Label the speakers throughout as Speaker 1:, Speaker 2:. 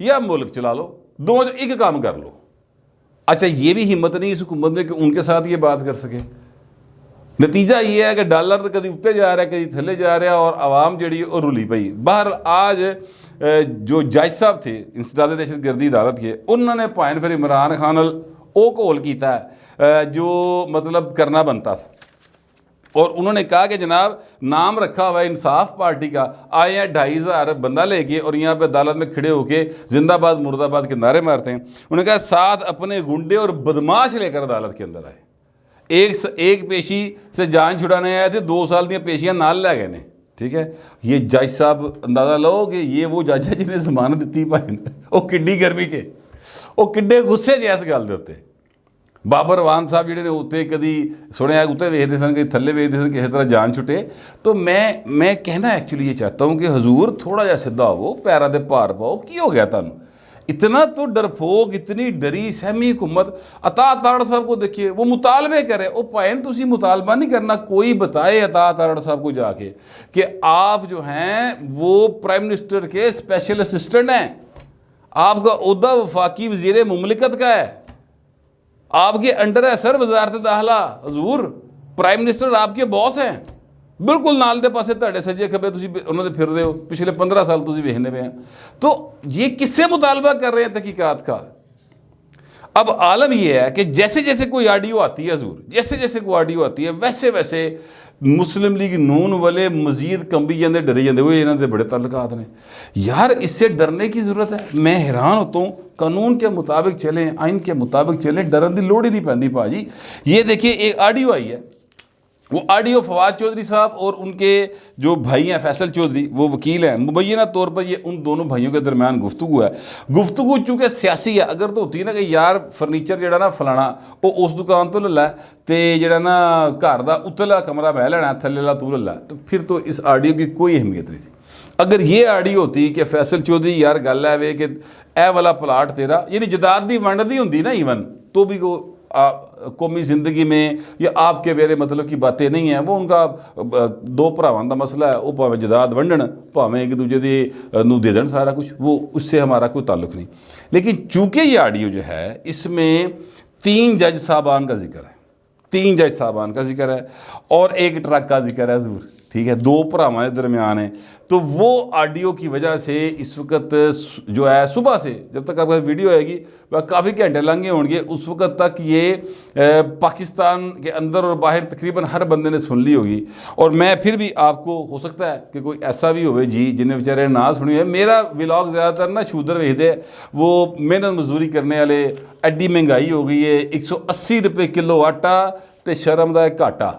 Speaker 1: یا ملک چلا لو، دو ایک کام کر لو۔ اچھا یہ بھی ہمت نہیں اس حکومت میں کہ ان کے ساتھ یہ بات کر سکے۔ نتیجہ یہ ہے کہ ڈالر کدی اتنے جا رہا ہے کدی تھلے جا رہا ہے، اور عوام جڑی اور رلی پئی۔ باہر آج جو جج صاحب تھے انسداد دہشت گردی عدالت کے، انہوں نے پوائنٹ پھر عمران خان او کول کیتا ہے جو مطلب کرنا بنتا تھا، اور انہوں نے کہا کہ جناب نام رکھا ہوا ہے انصاف پارٹی کا، آئے ہیں 2500 بندہ لے کے اور یہاں پہ عدالت میں کھڑے ہو کے زندہ باد مرد آباد کے نعرے مارتے ہیں۔ انہوں نے کہا ساتھ اپنے گنڈے اور بدماش لے کر عدالت کے اندر آئے، ایک پیشی سے جان چھڑانے آئے تھے، 2 سال دیا پیشیاں نال لے گئے نے۔ ٹھیک ہے، یہ جج صاحب اندازہ لو کہ یہ وہ جج ہے جنہیں ضمانت دیتی پائے، وہ کڈی گرمی چ وہ کڈے غصے چ اس گل دے اتنے۔ بابر وان صاحب جڑے نے اتنے کدی سنیا اتنے ویکتے سن، کدی تھلے ویکتے سن، کسی طرح جان چھٹے۔ تو میں کہنا ایکچولی یہ چاہتا ہوں کہ حضور تھوڑا جہا سدھا ہو، پیرا دے پار پاؤ، کی ہو گیا تمہیں اتنا تو ڈرپوک، اتنی ڈری سہمی حکومت۔ عطا تارڑ صاحب کو دیکھیے، وہ مطالبے کرے، وہ پائن تسی مطالبہ نہیں کرنا، کوئی بتائے عطا تارڑ صاحب کو جا کے کہ آپ جو ہیں وہ پرائم منسٹر کے اسپیشل اسسٹنٹ ہیں، آپ کا عہدہ وفاقی وزیر مملکت کا ہے، آپ کے انڈر ہے سر وزارت داخلہ۔ حضور پرائم منسٹر آپ کے باس ہیں، بالکل نال دے پاسے تہاڈے سجے کھبے تسی انہوں نے پھر دے ہو، پچھلے 15 سال تسی ویکھنے پے ہیں۔ تو یہ کس سے مطالبہ کر رہے ہیں تحقیقات کا؟ اب عالم یہ ہے کہ جیسے جیسے کوئی آڈیو آتی ہے حضور، جیسے جیسے کوئی آڈیو آتی ہے ویسے ویسے مسلم لیگ نون والے مزید کمبی جاندے، ڈری جاندے، وہ انہوں نے بڑے تعلقات نے۔ یار اس سے ڈرنے کی ضرورت ہے؟ میں حیران ہوتا ہوں، قانون کے مطابق چلیں، آئین کے مطابق چلیں، ڈرن دی لوڑ ہی نہیں پیندی پاجی۔ یہ دیکھیے ایک آڈیو آئی ہے، وہ آڈیو فواد چودھری صاحب اور ان کے جو بھائی ہیں فیصل چودھری، وہ وکیل ہیں، مبینہ طور پر یہ ان دونوں بھائیوں کے درمیان گفتگو ہے۔ گفتگو چونکہ سیاسی ہے، اگر تو ہوتی ہے نا کہ یار فرنیچر جڑا نا فلانا وہ اس دکان تو لے تے جڑا نا گھر دا اتلا کمرہ میں لینا تھلے لا تو لے، تو پھر تو اس آڈیو کی کوئی اہمیت نہیں تھی۔ اگر یہ آڈیو ہوتی کہ فیصل چودھری یار گل ہے وے کہ اے والا پلاٹ تیرا، یعنی جداد دی ونڈ دی ہوندی نا ایون، تو بھی کو قومی زندگی میں یا آپ کے میرے مطلب کی باتیں نہیں ہیں، وہ ان کا دو بھراواں دا مسئلہ ہے، وہ پاویں جداد ونڈن پاویں ایک دوجے دے نو دے دن سارا کچھ، وہ اس سے ہمارا کوئی تعلق نہیں۔ لیکن چونکہ یہ آڈیو جو ہے اس میں 3 جج صاحبان کا ذکر ہے، 3 جج صاحبان کا ذکر ہے اور ایک ٹرک کا ذکر ہے حضور، ٹھیک ہے، 2 بھراواں کے درمیان ہے۔ تو وہ آڈیو کی وجہ سے اس وقت جو ہے صبح سے جب تک آپ کا ویڈیو آئے گی وہ کافی گھنٹے لنگے ہوں گے، اس وقت تک یہ پاکستان کے اندر اور باہر تقریباً ہر بندے نے سن لی ہوگی۔ اور میں پھر بھی آپ کو ہو سکتا ہے کہ کوئی ایسا بھی ہوئے جی جنہیں بیچارے نہ سنی ہے، میرا ولاگ زیادہ تر نا شودر ویکھدے، وہ محنت مزدوری کرنے والے، ایڈی مہنگائی ہو گئی ہے، 180 روپے کلو آٹا تے شرم دا ایک گھاٹا،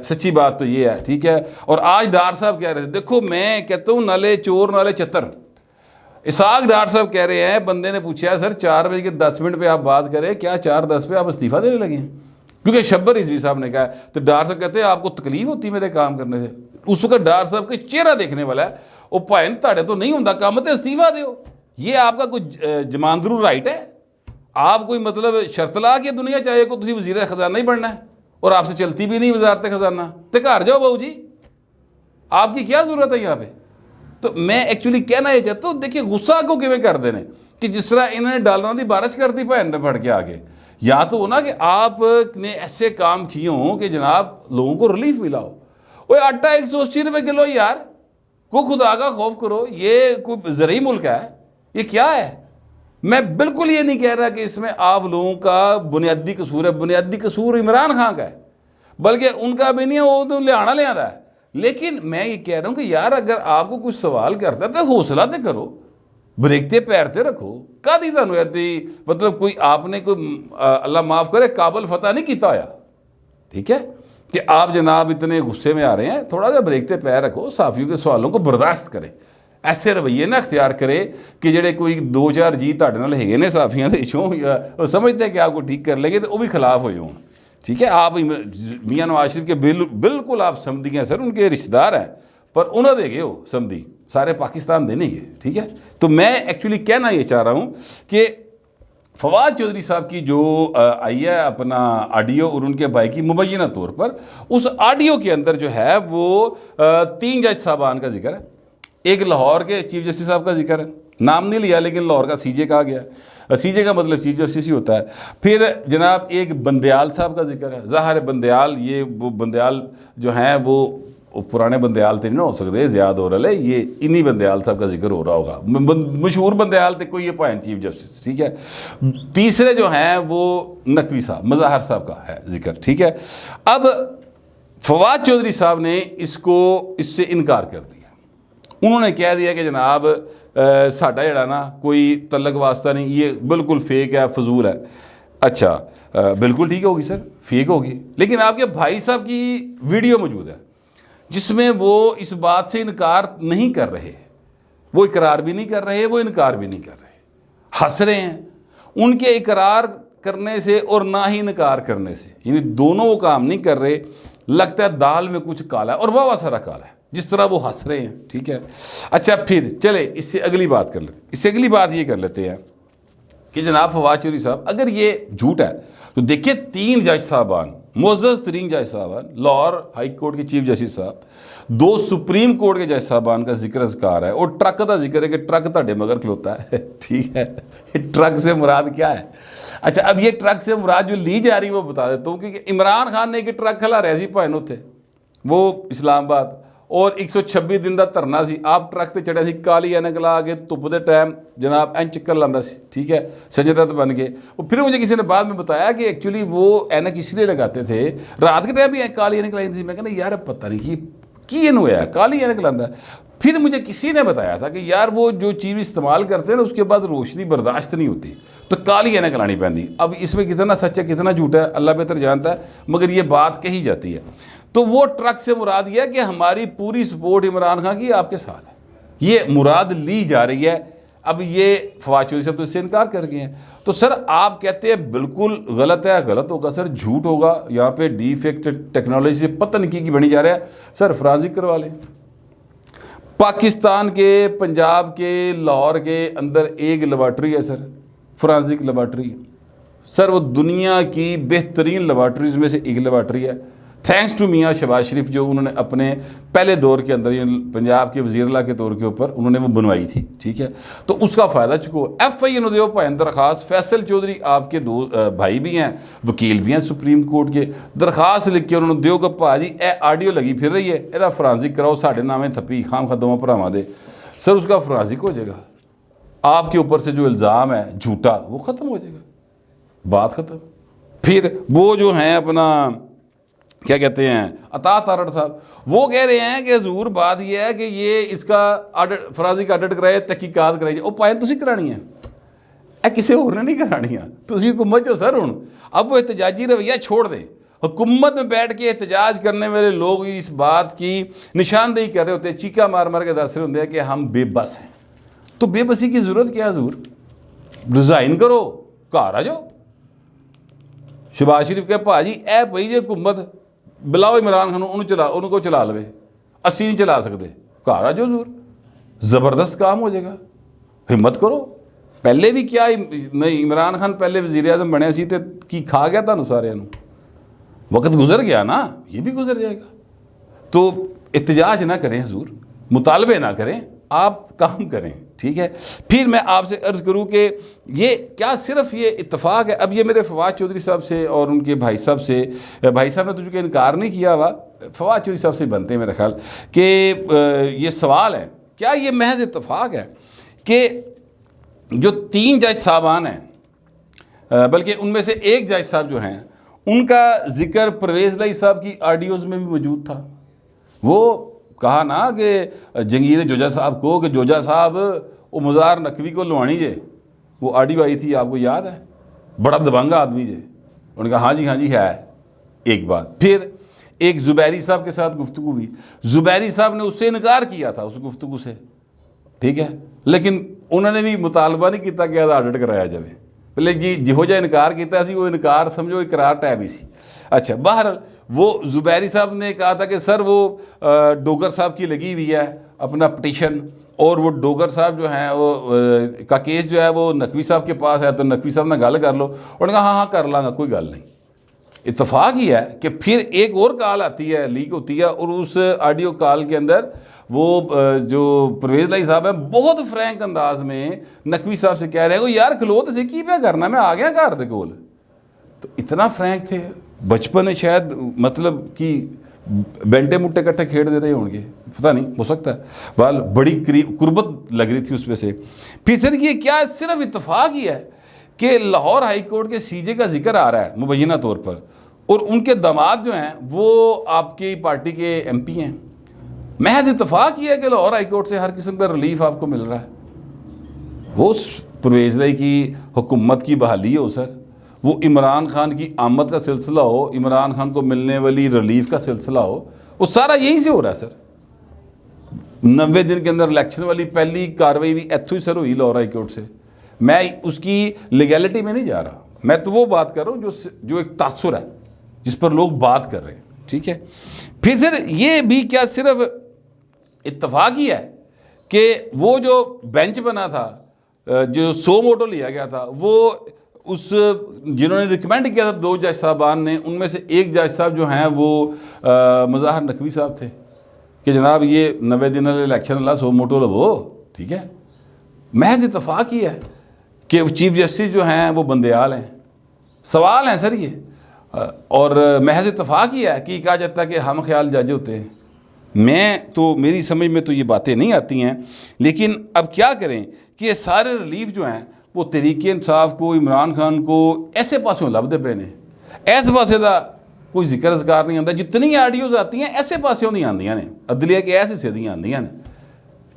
Speaker 1: سچی بات تو یہ ہے، ٹھیک ہے۔ اور آج ڈار صاحب کہہ رہے تھے، دیکھو میں کہتا ہوں نالے چور نالے چتر، اسحاق ڈار صاحب کہہ رہے ہیں، بندے نے پوچھا سر 4:10 پہ آپ بات کریں، کیا 4:10 پہ آپ استعفیٰ دینے لگے ہیں؟ کیونکہ شبر رضوی صاحب نے کہا ہے، تو ڈار صاحب کہتے ہیں آپ کو تکلیف ہوتی میرے کام کرنے سے؟ اس وقت ڈار صاحب کے چہرہ دیکھنے والا ہے، وہ بھائن تاڑے تو نہیں ہوندہ کام تے استعفیٰ دیو، یہ آپ کا کوئی جماندرو رائٹ ہے؟ آپ کوئی مطلب شرط لا کے دنیا چاہیے کو تسی وزیر خزانہ ہی بننا ہے، اور آپ سے چلتی بھی نہیں وزارت خزانہ، تے گھر جاؤ بہو جی، آپ کی کیا ضرورت ہے یہاں پہ؟ تو میں ایکچولی کہنا یہ چاہتا ہوں، دیکھیں غصہ کو کیویں کر دینے کہ جس طرح انہوں نے ڈالروں دی بارش کر دی بہن نے پھڑ کے آگے، یا تو ہونا کہ آپ نے ایسے کام کیے ہوں کہ جناب لوگوں کو ریلیف ملا ہو۔ وہ آٹا 180 روپے کلو، یار کو خدا کا خوف کرو، یہ کوئی زرعی ملک ہے؟ یہ کیا ہے؟ میں بالکل یہ نہیں کہہ رہا کہ اس میں آپ لوگوں کا بنیادی قصور ہے، بنیادی قصور عمران خان کا ہے، بلکہ ان کا بھی نہیں ہے، وہ تو لہانا لے آتا ہے۔ لیکن میں یہ کہہ رہا ہوں کہ یار اگر آپ کو کچھ سوال کرتا ہے تو حوصلہ تے کرو، بریکتے پیرتے رکھو، کدی تانوں ایدی مطلب کوئی آپ نے کوئی اللہ معاف کرے قابل فتح نہیں کیتا ہویا، ٹھیک ہے، کہ آپ جناب اتنے غصے میں آ رہے ہیں، تھوڑا سا بریکتے پیر رکھو، صحافیوں کے سوالوں کو برداشت کریں، ایسے رویے نہ اختیار کرے کہ جڑے کوئی 2-4 جی تہاڈے نال ہیگے نے صحافیاں دے وچوں، یا وہ سمجھتے ہیں کہ آپ کو ٹھیک کر لیں گے تو وہ بھی خلاف ہوئے ہوں، ٹھیک ہے۔ آپ میاں نواز شریف کے بالکل آپ سمدھی ہیں سر، ان کے رشتہ دار ہیں، پر انہوں دے گئے ہو سمدھی، سارے پاکستان دے نہیں گئے، ٹھیک ہے۔ تو میں ایکچولی کہنا یہ چاہ رہا ہوں کہ فواد چودھری صاحب کی جو آئی ہے اپنا آڈیو اور ان کے بھائی کی مبینہ طور پر، اس آڈیو کے اندر جو ہے وہ 3 جج صاحبان کا ذکر ہے، ایک لاہور کے چیف جسٹس صاحب کا ذکر ہے، نام نہیں لیا لیکن لاہور کا سی جے کہا گیا ہے، سی جے کا مطلب چیف جسٹس ہی ہوتا ہے۔ پھر جناب ایک بندیال صاحب کا ذکر ہے، ظاہر بندیال، یہ وہ بندیال جو ہیں وہ پرانے بندیال تھے، نہیں ہو سکتے زیاد ہو رہا ہے، یہ انہی بندیال صاحب کا ذکر ہو رہا ہوگا، مشہور بندیال تھے کوئی یہ پوائنٹ چیف جسٹس، ٹھیک ہے۔ تیسرے جو ہیں وہ نقوی صاحب، مظاہر صاحب کا ہے ذکر، ٹھیک ہے۔ اب فواد چودھری صاحب نے اس سے انکار کر دیا، انہوں نے کہہ دیا کہ جناب ساڈا جڑا نا کوئی تعلق واسطہ نہیں، یہ بالکل فیک ہے، فضول ہے۔ اچھا بالکل ٹھیک ہوگی سر، فیک ہوگی، لیکن آپ کے بھائی صاحب کی ویڈیو موجود ہے جس میں وہ اس بات سے انکار نہیں کر رہے، وہ اقرار بھی نہیں کر رہے، وہ انکار بھی نہیں کر رہے، ہنس رہے ہیں ان کے اقرار کرنے سے اور نہ ہی انکار کرنے سے، یعنی دونوں وہ کام نہیں کر رہے، لگتا ہے دال میں کچھ کالا ہے اور واہ سارا کالا ہے جس طرح وہ ہنس رہے ہیں، ٹھیک ہے۔ اچھا پھر چلے اس سے اگلی بات کر لیں، اس سے اگلی بات یہ کر لیتے ہیں کہ جناب فواد چودھری صاحب اگر یہ جھوٹ ہے تو دیکھیں 3 جج صاحبان، معزز ترین جج صاحبان، لاہور ہائی کورٹ کے چیف جسٹس صاحب، 2 سپریم کورٹ کے جج صاحبان کا ذکر اذکار ہے، اور ٹرک کا ذکر ہے کہ ٹرک تاڑے مگر کھلوتا ہے، ٹھیک ہے۔ ٹرک سے مراد کیا ہے؟ اچھا اب یہ ٹرک سے مراد جو لی جا رہی ہے وہ بتا دیتا ہوں، کیونکہ عمران خان نے ایک ٹرک کھلا رہے سی پائنو تھے وہ اسلام آباد، اور 126 دن دا دھرنا سی، آپ ٹرک تے چڑھے سی، کالی اینک لا کے دھپ دے ٹائم جناب این چکر لاندا سی، ٹھیک ہے، سنجے دت بن گئے۔ اور پھر مجھے کسی نے بعد میں بتایا کہ ایکچولی وہ اینک اس لیے لگاتے تھے، رات کے ٹائم بھی کالی اینک لائی تھی، میں کہنا یار پتہ نہیں کی ہوا ہے کالی اینک لاندا ہے۔ پھر مجھے کسی نے بتایا تھا کہ یار وہ جو چیز استعمال کرتے ہیں نا اس کے بعد روشنی برداشت نہیں ہوتی تو کالی اینک لانی پہنتی۔ اب اس میں کتنا سچ ہے کتنا جھوٹ ہے اللہ بہتر جانتا ہے، مگر یہ بات کہی جاتی ہے۔ تو وہ ٹرک سے مراد یہ ہے کہ ہماری پوری سپورٹ عمران خان کی آپ کے ساتھ ہے، یہ مراد لی جا رہی ہے۔ اب یہ فواد چودھری صاحب تو اس سے انکار کر گئے ہیں، تو سر آپ کہتے ہیں بالکل غلط ہے، غلط ہوگا سر، جھوٹ ہوگا، یہاں پہ ڈی فیکٹ ٹیکنالوجی سے پتہ نہیں کی بنی جا رہا ہے، سر فرانزک کروا لیں۔ پاکستان کے پنجاب کے لاہور کے اندر ایک لیبارٹری ہے سر، فرانزک لیبارٹری، سر وہ دنیا کی بہترین لیبارٹریز میں سے ایک لیبارٹری ہے، تھینکس ٹو میاں شہباز شریف، جو انہوں نے اپنے پہلے دور کے اندر پنجاب کے وزیر اعلیٰ کے طور کے اوپر انہوں نے وہ بنوائی تھی، ٹھیک ہے، تو اس کا فائدہ چکو۔ ایف آئی دیو پائن درخواست، فیصل چودھری آپ کے 2 بھائی بھی ہیں، وکیل بھی ہیں سپریم کورٹ کے، درخواست لکھ کے انہوں نے دیو کہ پاجی اے آڈیو لگی پھر رہی ہے، یہ فرانزک کراؤ، ساڑھے نامے تھپی خام خدمہ پراواں دے، سر اس کا فرانزک ہو جائے گا، آپ کے اوپر سے جو الزام ہے جھوٹا وہ ختم ہو جائے گا، بات ختم۔ پھر وہ جو ہیں اپنا کیا کہتے ہیں عطا تارڑ صاحب، وہ کہہ رہے ہیں کہ حضور بات یہ ہے کہ یہ اس کا فرانزک آڈٹ کرائے، تحقیقات کرائی جائے، وہ پائن تسی کرانی ہے، اے کسی اور نے نہیں کرانی ہے، تسی حکومت جو سر ہوں اب وہ احتجاجی رویہ چھوڑ دیں۔ حکومت میں بیٹھ کے احتجاج کرنے والے لوگ اس بات کی نشاندہی کر رہے ہوتے ہیں، چیخا مار مار کے دس رہے ہوتے ہیں کہ ہم بے بس ہیں، تو بے بسی کی ضرورت کیا حضور؟ ریزائن کرو، گھر آ جاؤ۔ شہباز شریف کہ بھاجی اے پئی جی حکومت، بلاؤ عمران خان انہوں کو چلا لوے، اسی نہیں چلا سکتے، گھر آ جاؤ حضور، زبردست کام ہو جائے گا، ہمت کرو۔ پہلے بھی کیا نہیں، عمران خان پہلے وزیر اعظم بنے سی تے کی کھا گیا تھا سارے، وقت گزر گیا نا، یہ بھی گزر جائے گا۔ تو احتجاج نہ کریں حضور، مطالبے نہ کریں، آپ کام کریں، ٹھیک ہے۔ پھر میں آپ سے عرض کروں کہ یہ کیا صرف یہ اتفاق ہے؟ اب یہ میرے فواد چودھری صاحب سے اور ان کے بھائی صاحب سے، بھائی صاحب نے تو چونکہ انکار نہیں کیا ہوا، فواد چودھری صاحب سے بنتے ہیں میرا خیال کہ یہ سوال ہے کیا یہ محض اتفاق ہے کہ جو 3 جج صاحبان ہیں، بلکہ ان میں سے ایک جج صاحب جو ہیں ان کا ذکر پرویز لائی صاحب کی آڈیوز میں بھی موجود تھا، وہ کہا نا کہ جنگیر جوجا صاحب کو کہ جوجا صاحب وہ مزار نقوی کو لوانی جے، وہ آڈیو آئی تھی آپ کو یاد ہے، بڑا دبنگا آدمی جے، انہوں نے کہا ہاں جی ہے ایک بات۔ پھر ایک زبیری صاحب کے ساتھ گفتگو ہوئی، زبیری صاحب نے اس سے انکار کیا تھا اس گفتگو سے، ٹھیک ہے، لیکن انہوں نے بھی مطالبہ نہیں کیتا کہ آڈٹ کرایا جائے، پہلے جی جہو جا انکار کیتا سی وہ انکار سمجھو اقرار ٹائپ ہی سی۔ اچھا بہرحال وہ زبیری صاحب نے کہا تھا کہ سر وہ ڈوگر صاحب کی لگی ہوئی ہے اپنا پٹیشن، اور وہ ڈوگر صاحب جو ہیں وہ کا کیس جو ہے وہ نقوی صاحب کے پاس ہے، تو نقوی صاحب نے گل کر لو، انہوں نے کہا ہاں کر لاں گا، کوئی گل نہیں، اتفاق ہی ہے کہ پھر ایک اور کال آتی ہے، لیک ہوتی ہے، اور اس آڈیو کال کے اندر وہ جو پرویز لائی صاحب ہیں بہت فرینک انداز میں نقوی صاحب سے کہہ رہے ہیں یار کھلو تو سی کی پہ کرنا، میں آ گیا گھر دے کول. تو اتنا فرینک تھے. بچپن میں شاید مطلب کہ بینٹے مٹے کٹھے کھیڑ دے رہے ہوں گے، پتہ نہیں، ہو سکتا ہے. بہرحال بڑی قربت لگ رہی تھی اس میں سے. پھر سر یہ کیا صرف اتفاق ہی ہے کہ لاہور ہائی کورٹ کے سی جے کا ذکر آ رہا ہے مبینہ طور پر، اور ان کے داماد جو ہیں وہ آپ کی پارٹی کے ایم پی ہیں. محض اتفاق یہ ہے کہ لاہور ہائی کورٹ سے ہر قسم کا ریلیف آپ کو مل رہا ہے. وہ پرویز لائی کی حکومت کی بحالی ہو سر، وہ عمران خان کی آمد کا سلسلہ ہو، عمران خان کو ملنے والی ریلیف کا سلسلہ ہو، وہ سارا یہی سے ہو رہا ہے سر. 90 دن کے اندر الیکشن والی پہلی کاروائی بھی ایتھو ہی سر ہوئی لاہور ہائی کورٹ سے. میں اس کی لیگیلٹی میں نہیں جا رہا، میں تو وہ بات کر رہا ہوں جو ایک تاثر ہے جس پر لوگ بات کر رہے ہیں. ٹھیک ہے. پھر سر یہ بھی کیا صرف اتفاق ہی ہے کہ وہ جو بینچ بنا تھا، جو 100 موٹو لیا گیا تھا، وہ اس جنہوں نے ریکمینڈ کیا تھا 2 جج صاحبان نے، ان میں سے ایک جج صاحب جو ہیں وہ مظاہر نقوی صاحب تھے کہ جناب یہ 90 دن الیکشن اللہ 100 موٹو لو. ٹھیک ہے. محض اتفاق ہی ہے کہ چیف جسٹس جو ہیں وہ بندیال ہیں. سوال ہیں سر یہ، اور محض اتفاق ہی ہے کہ کہا جاتا ہے کہ ہم خیال جج ہوتے ہیں. میں تو میری سمجھ میں تو یہ باتیں نہیں آتی ہیں، لیکن اب کیا کریں کہ یہ سارے ریلیف جو ہیں وہ تحریک انصاف کو، عمران خان کو ایسے پاسوں لب دے پے نے. ایسے پاسے دا کوئی ذکر اذکار نہیں آتا. جتنی آڈیوز آتی ہیں ایسے پاسوں نہیں آندیاں نے، عدلیہ کے ایسے سیدھیاں آندیاں نے.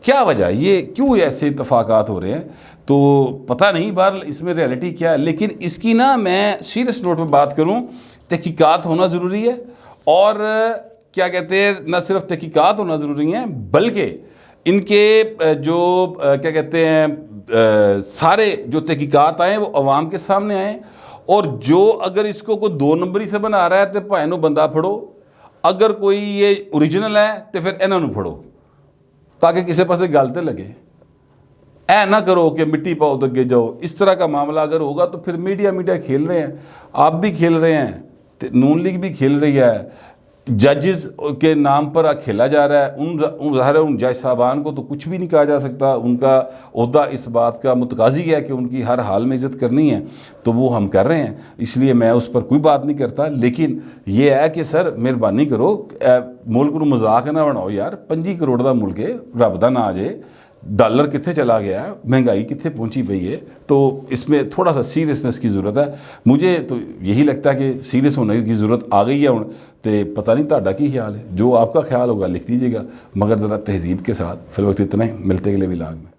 Speaker 1: کیا وجہ، یہ کیوں ایسے اتفاقات ہو رہے ہیں تو پتہ نہیں. بہرحال اس میں ریئلٹی کیا ہے، لیکن اس کی نا میں سیریس نوٹ پہ بات کروں، تحقیقات ہونا ضروری ہے. اور کیا کہتے ہیں، نہ صرف تحقیقات ہونا ضروری ہیں بلکہ ان کے جو کیا کہتے ہیں سارے جو تحقیقات آئیں وہ عوام کے سامنے آئیں. اور جو اگر اس کو کوئی 2 نمبری سے بنا رہا ہے تو بھائی نو بندہ پھڑو، اگر کوئی یہ اوریجنل ہے تو پھر انہوں نے پھڑو، تاکہ کسی پاسے گالتے لگے. اے نہ کرو کہ مٹی پاؤ تو گے جاؤ. اس طرح کا معاملہ اگر ہوگا تو پھر میڈیا کھیل رہے ہیں، آپ بھی کھیل رہے ہیں، نون لیگ بھی کھیل رہی ہے، ججز کے نام پر کھیلا جا رہا ہے. ان جج صاحبان کو تو کچھ بھی نہیں کہا جا سکتا. ان کا عہدہ اس بات کا متقاضی ہے کہ ان کی ہر حال میں عزت کرنی ہے، تو وہ ہم کر رہے ہیں. اس لیے میں اس پر کوئی بات نہیں کرتا. لیکن یہ ہے کہ سر مہربانی کرو، ملک نو مذاق نہ بناؤ یار. 25 کروڑ دا ملک ہے، رب دا نہ آ جائے. ڈالر کتنے چلا گیا ہے، مہنگائی کتنے پہنچی پئی ہے. تو اس میں تھوڑا سا سیریسنس کی ضرورت ہے. مجھے تو یہی لگتا ہے کہ سیریس ہونے کی ضرورت آ گئی ہے ہوں. تو پتہ نہیں تہاڈا کی خیال ہے، جو آپ کا خیال ہوگا لکھ دیجیے گا، مگر ذرا تہذیب کے ساتھ. فی الوقت اتنا ہی، ملتے اگلے ولاگ میں.